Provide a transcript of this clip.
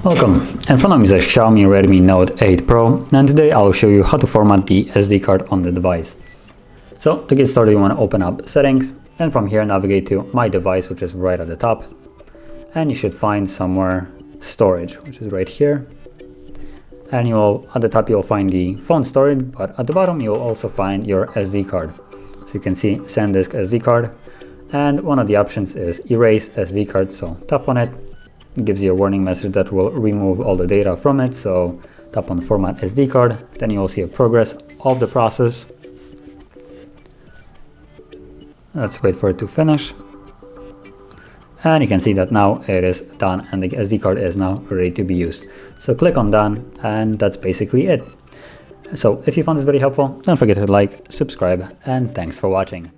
Welcome, in front of me is a Xiaomi Redmi Note 8 Pro, and today I'll show you how to format the SD card on the device. So to get started, you want to open up settings, and from here navigate to my device, which is right at the top, and you should find somewhere storage, which is right here. And at the top you'll find the phone storage, but at the bottom you'll also find your SD card. So you can see SanDisk SD card, and one of the options is erase SD card, so tap on it. It gives you a warning message that will remove all the data from it, so tap on format SD card, then you will see a progress of the process. Let's wait for it to finish. And you can see that now it is done and the SD card is now ready to be used. So click on done, and that's basically it. So if you found this very helpful, don't forget to like, subscribe, and thanks for watching.